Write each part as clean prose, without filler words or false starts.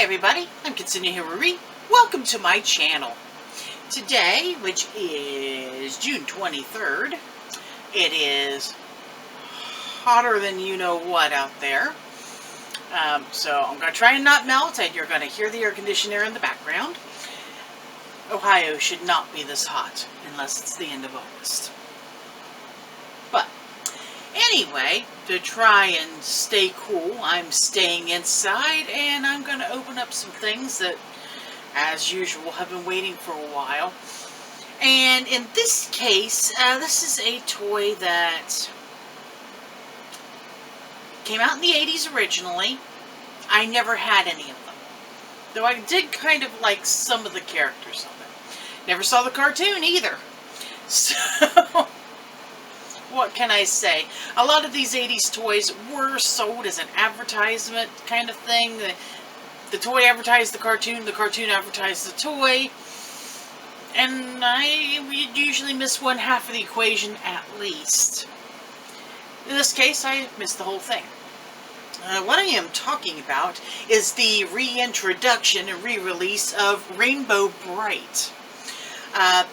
everybody, I'm Kitsune Hiruri. Welcome to my channel. Today, which is June 23rd, it is hotter than you know what out there. So I'm going to try and not melt, and you're going to hear the air conditioner in the background. Ohio should not be this hot unless it's the end of August. But anyway, to try and stay cool, I'm staying inside, and I'm going to open up some things that, as usual, have been waiting for a while. And in this case, this is a toy that came out in the 80s originally. I never had any of them, though I did kind of like some of the characters of it. Never saw the cartoon either. So what can I say? A lot of these 80s toys were sold as an advertisement kind of thing. The toy advertised the cartoon advertised the toy. And I would usually miss one half of the equation at least. In this case, I missed the whole thing. What I am talking about is the reintroduction and re-release of Rainbow Brite.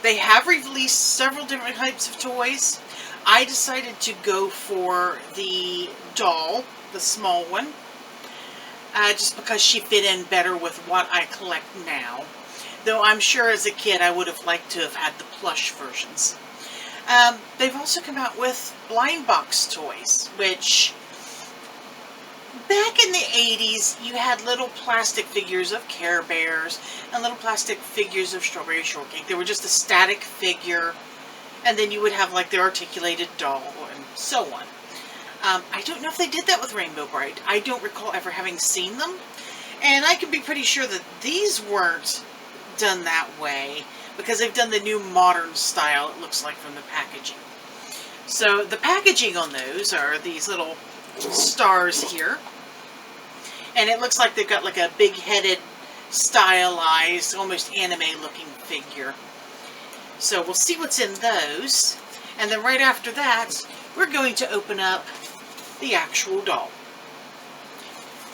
They have released several different types of toys. I decided to go for the doll, the small one, just because she fit in better with what I collect now. Though I'm sure as a kid I would have liked to have had the plush versions. They've also come out with blind box toys, which back in the 80s you had little plastic figures of Care Bears and little plastic figures of Strawberry Shortcake. They were just a static figure. And then you would have like the articulated doll and so on. I don't know if they did that with Rainbow Brite. I don't recall ever having seen them. And I can be pretty sure that these weren't done that way, because they've done the new modern style, it looks like, from the packaging. So the packaging on those are these little stars here. And it looks like they've got like a big-headed, stylized, almost anime-looking figure. So we'll see what's in those, and then right after that, we're going to open up the actual doll.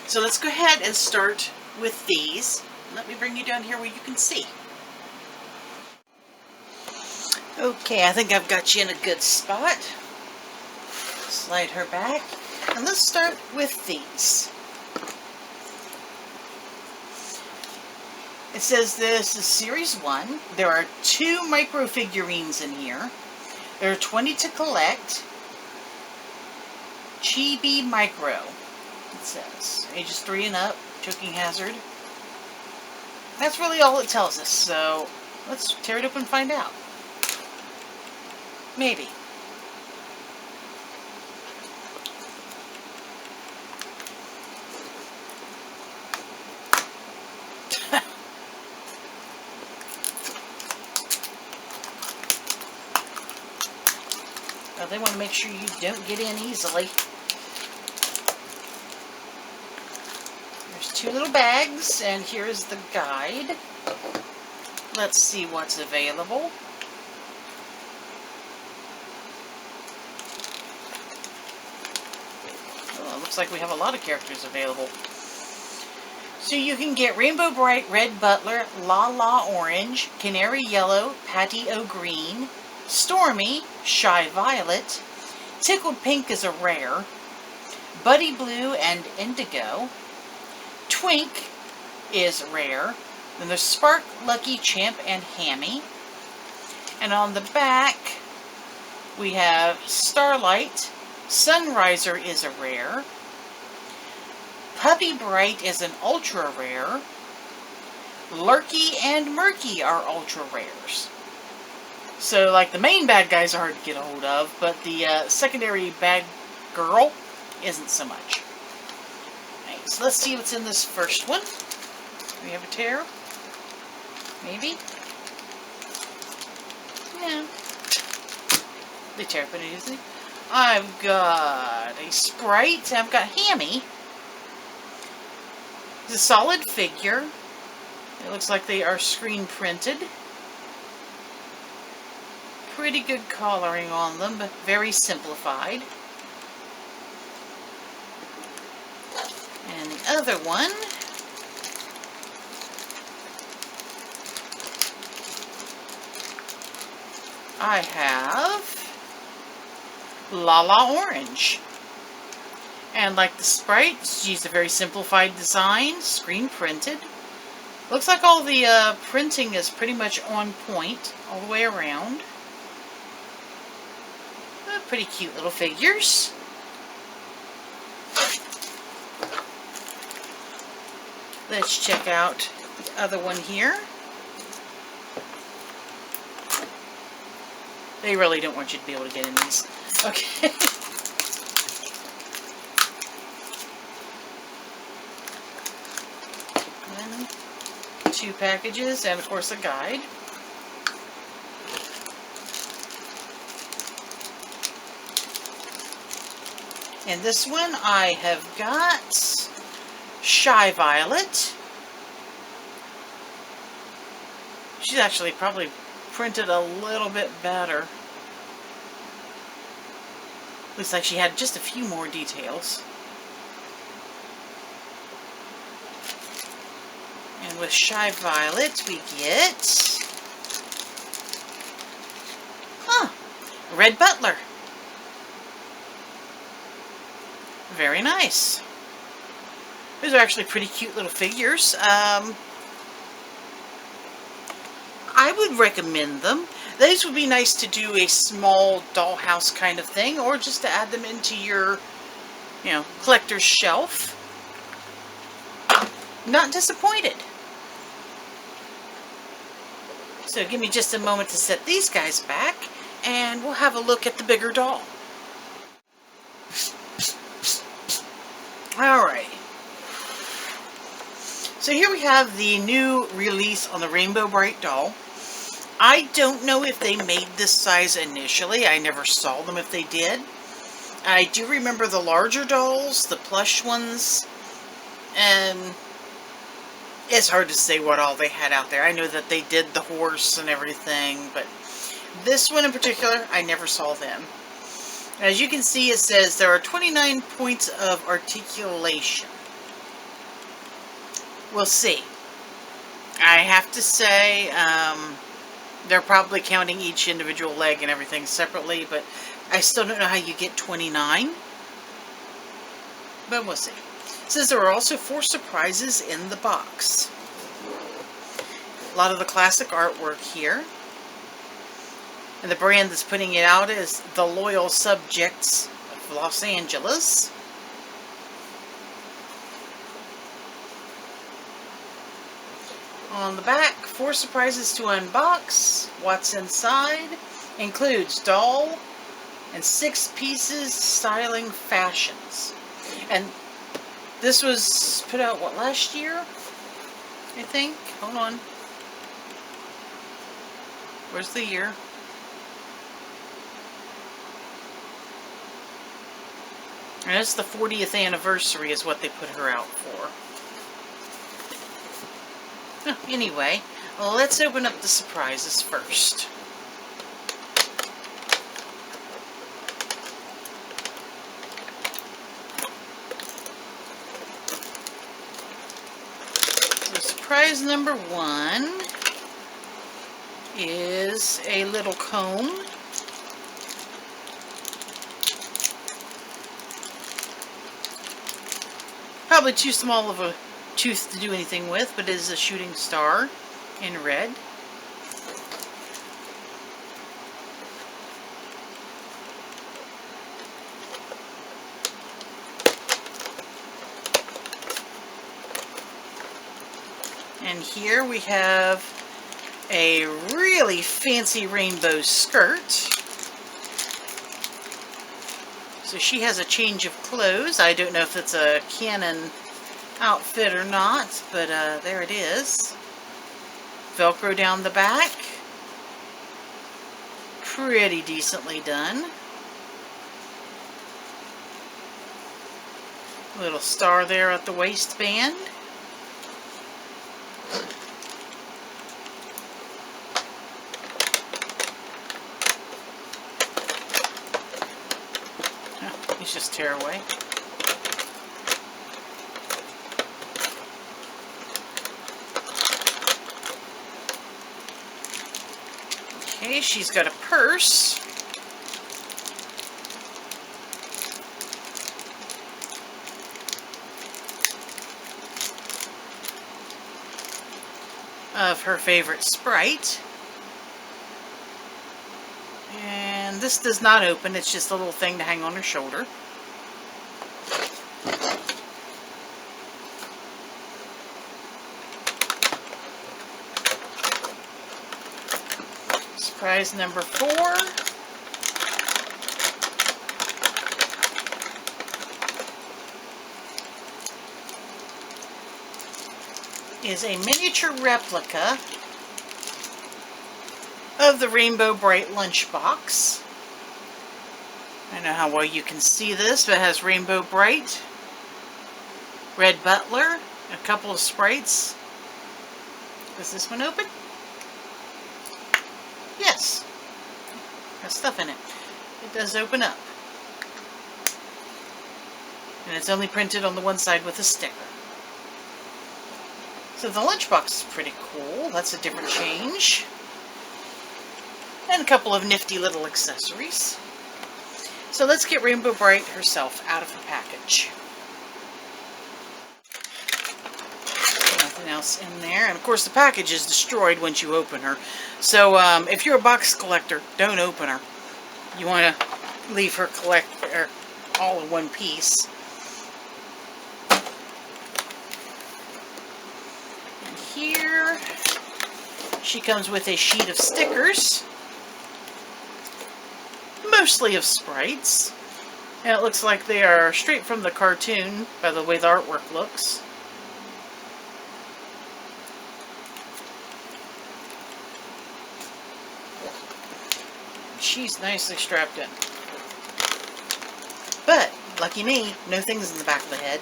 So let's go ahead and start with these. Let me bring you down here where you can see. Okay, I think I've got you in a good spot. Slide her back, and let's start with these. It says this is Series 1. There are 2 micro figurines in here. There are 20 to collect. Chibi Micro, it says. Ages 3 and up. Choking hazard. That's really all it tells us, so let's tear it up and find out. Maybe. They want to make sure you don't get in easily. There's 2 little bags, and here's the guide. Let's see what's available. Oh, it looks like we have a lot of characters available. So you can get Rainbow Brite Red Butler, La La Orange, Canary Yellow, Patty O Green, Stormy, Shy Violet, Tickled Pink is a rare, Buddy Blue and Indigo, Twink is rare, then there's Spark, Lucky, Champ, and Hammy, and on the back we have Starlight, Sunriser is a rare, Puppy Bright is an ultra rare, Lurky and Murky are ultra rares. So, like, the main bad guys are hard to get a hold of, but the secondary bad girl isn't so much. Alright, so let's see what's in this first one. We have a tear. Maybe? Yeah. They tear up pretty easily. I've got a Sprite. I've got Hammy. It's a solid figure. It looks like they are screen printed. Pretty good coloring on them, but very simplified. And the other one I have Lala Orange. And like the Sprite, she's a very simplified design, screen printed. Looks like all the printing is pretty much on point all the way around. Pretty cute little figures. Let's check out the other one here. They really don't want you to be able to get in these. Okay. And 2 packages, and of course a guide. And this one I have got Shy Violet. She's actually probably printed a little bit better. Looks like she had just a few more details. And with Shy Violet we get Red Butler. Very nice. Those are actually pretty cute little figures. I would recommend them. Those would be nice to do a small dollhouse kind of thing, or just to add them into your, collector's shelf. Not disappointed. So give me just a moment to set these guys back, and we'll have a look at the bigger doll. Alright. So here we have the new release on the Rainbow Brite doll. I don't know if they made this size initially. I never saw them if they did. I do remember the larger dolls, the plush ones, and it's hard to say what all they had out there. I know that they did the horse and everything, but this one in particular, I never saw them. As you can see, it says there are 29 points of articulation. We'll see. I have to say, they're probably counting each individual leg and everything separately, but I still don't know how you get 29. But we'll see. It says there are also 4 surprises in the box. A lot of the classic artwork here. And the brand that's putting it out is The Loyal Subjects of Los Angeles. On the back, 4 surprises to unbox. What's inside includes doll and 6 pieces styling fashions. And this was put out, what, last year? I think. Hold on. Where's the year? And it's the 40th anniversary is what they put her out for. Anyway, let's open up the surprises first. So surprise number 1 is a little comb. Probably too small of a tooth to do anything with, but it is a shooting star in red. And here we have a really fancy rainbow skirt. So she has a change of clothes. I don't know if it's a canon outfit or not, but there it is. Velcro down the back. Pretty decently done. Little star there at the waistband. These just tear away. Okay, she's got a purse. Of her favorite Sprite. And this does not open, it's just a little thing to hang on her shoulder. Surprise number 4. Is a miniature replica of the Rainbow Brite lunchbox. I don't know how well you can see this, but it has Rainbow Brite, Red Butler, a couple of sprites. Does this one open? Yes. Has stuff in it. It does open up. And it's only printed on the one side with a sticker. So the lunchbox is pretty cool. That's a different change. And a couple of nifty little accessories. So let's get Rainbow Brite herself out of her package. Nothing else in there. And of course the package is destroyed once you open her. So if you're a box collector, don't open her. You want to leave her all in one piece. And here she comes with a sheet of stickers. Mostly of sprites. And it looks like they are straight from the cartoon by the way the artwork looks. She's nicely strapped in. But, lucky me, no things in the back of the head.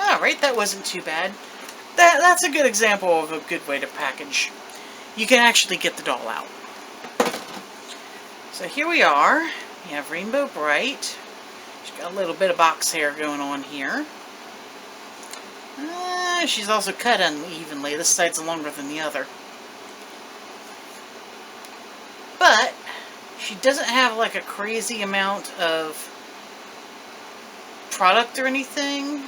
Alright, that wasn't too bad. That's a good example of a good way to package. You can actually get the doll out. So here we are. We have Rainbow Brite. She's got a little bit of box hair going on here. She's also cut unevenly. This side's longer than the other. But she doesn't have like a crazy amount of product or anything.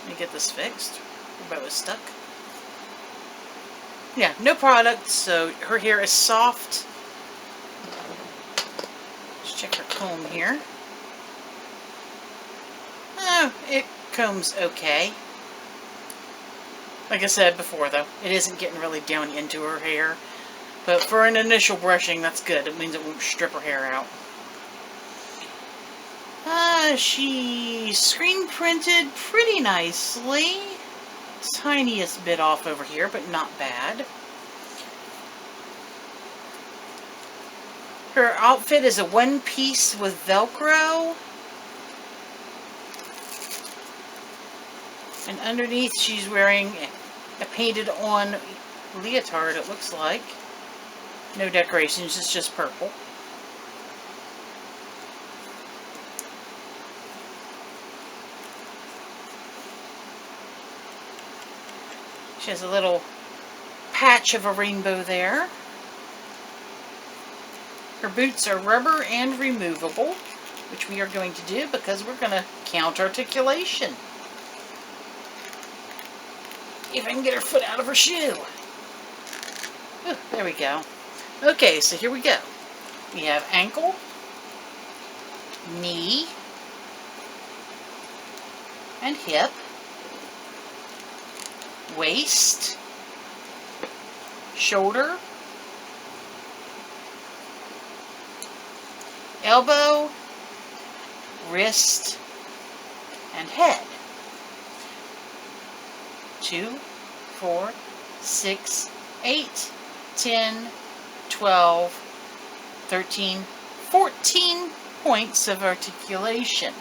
Let me get this fixed. Everybody was stuck. Yeah, no product, so her hair is soft. Let's check her comb here. Oh, it combs okay. Like I said before, though, it isn't getting really down into her hair. But for an initial brushing, that's good. It means it won't strip her hair out. She screen printed pretty nicely. Tiniest bit off over here, but not bad. Her outfit is a one piece with Velcro. And underneath she's wearing a painted on leotard, it looks like. No decorations, it's just purple. She has a little patch of a rainbow there. Her boots are rubber and removable, which we are going to do because we're going to count articulation. If I can get her foot out of her shoe. Ooh, there we go. Okay, so here we go. We have ankle, knee, and hip. Waist, shoulder, elbow, wrist, and head. 2, 4, 6, 8, 10, 12, 13, 14 points of articulation.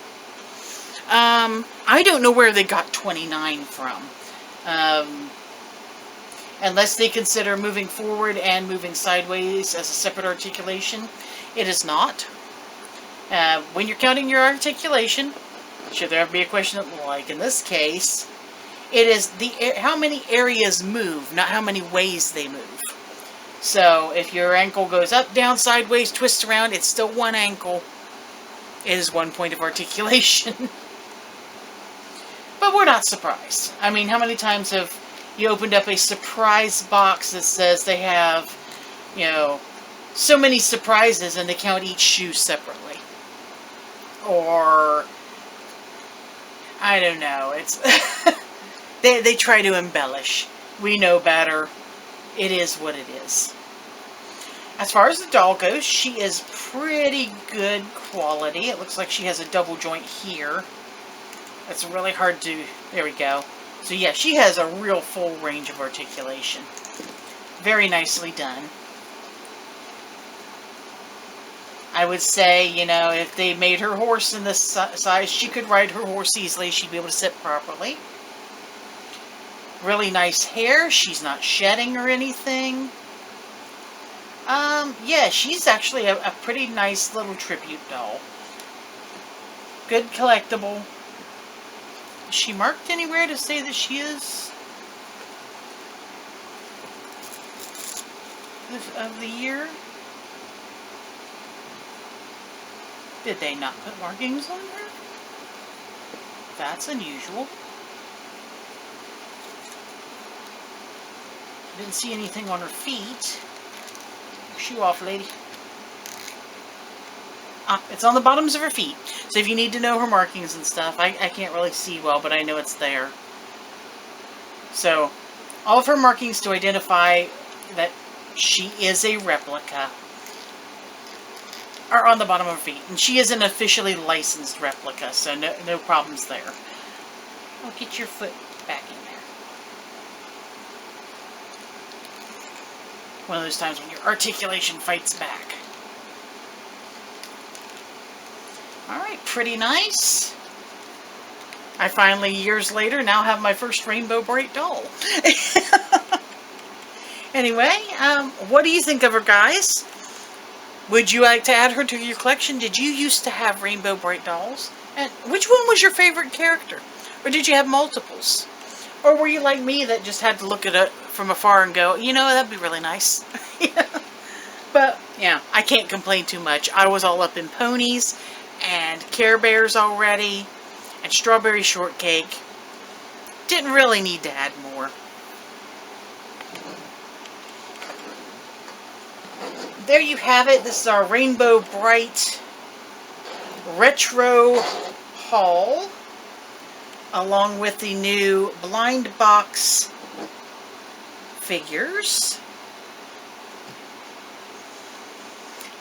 I don't know where they got 29 from. unless they consider moving forward and moving sideways as a separate articulation, it is not. When you're counting your articulation, should there ever be a question, like in this case, it is how many areas move, not how many ways they move. So if your ankle goes up, down, sideways, twists around, it's still one ankle. It is one point of articulation. But we're not surprised. I mean, how many times have you opened up a surprise box that says they have, you know, so many surprises and they count each shoe separately? Or, I don't know, it's they try to embellish. We know better. It is what it is. As far as the doll goes, she is pretty good quality. It looks like she has a double joint here. It's really hard to... There we go. So yeah, she has a real full range of articulation. Very nicely done. I would say, you know, if they made her horse in this size, she could ride her horse easily. She'd be able to sit properly. Really nice hair. She's not shedding or anything. Yeah, she's actually a pretty nice little tribute doll. Good collectible. Is she marked anywhere to say that she is of the year? Did they not put markings on her? That's unusual. Didn't see anything on her feet. Shoe off, lady. Ah, it's on the bottoms of her feet. So if you need to know her markings and stuff, I can't really see well, but I know it's there. So, all of her markings to identify that she is a replica are on the bottom of her feet. And she is an officially licensed replica, so no problems there. Oh, get your foot back in there. One of those times when your articulation fights back. Alright, pretty nice. I finally, years later, now have my first Rainbow Brite doll. Anyway, what do you think of her, guys? Would you like to add her to your collection? Did you used to have Rainbow Brite dolls? And which one was your favorite character? Or did you have multiples? Or were you like me that just had to look at it from afar and go, you know, that'd be really nice. Yeah. But, yeah, I can't complain too much. I was all up in ponies and Care Bears already and strawberry shortcake. Didn't really need to add more. There you have it. This is our Rainbow Brite retro haul, along with the new blind box figures.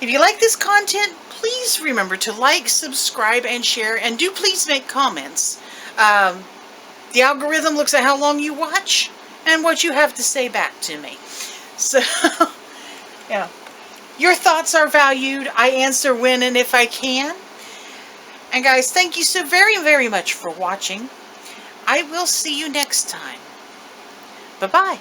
If you like this content, please remember to like, subscribe, and share, and do please make comments. The algorithm looks at how long you watch and what you have to say back to me. So, yeah. Your thoughts are valued. I answer when and if I can. And guys, thank you so very, very much for watching. I will see you next time. Bye-bye.